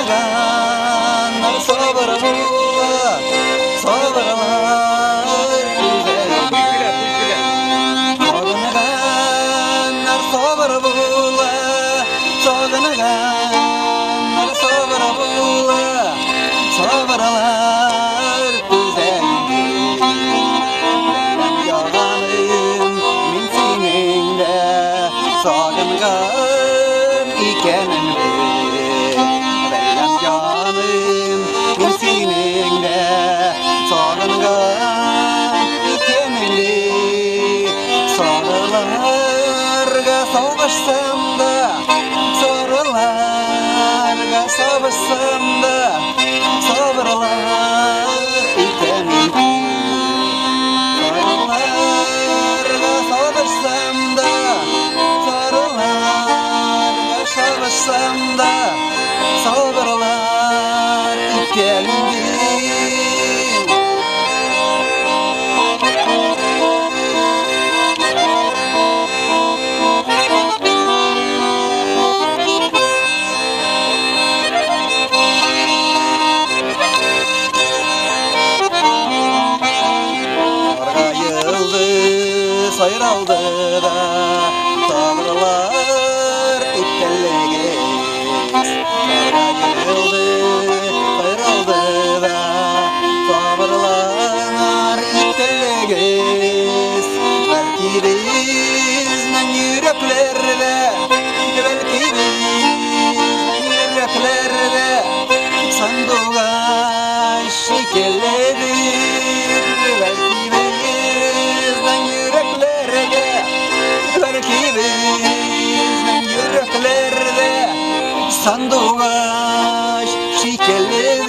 Sağgınganlar sabırlar, sabırlar güzel. Sağgınganlar sabır bula, sağgınganlar sabır bula, sabırlar güzel. Yağanım min seninle, sağgıngan ikenimde. Benim canım min seninle, sağgıngan ikenimde. Sarılarga savaşsam da, sarılarga savaşsam da, sabırlar ikenim. Sarılarga savaşsam da, sarılarga savaşsam da, sabırlar ikenim. Sayraldı da sabırlar iptellege. Sargayıldı, sayraldı da sabırlar iptellege. Belki bizden yüreklerde, belki bizden yüreklerde sandığa şekerledir. Belki bizden yüreklerde sandığa şekerler.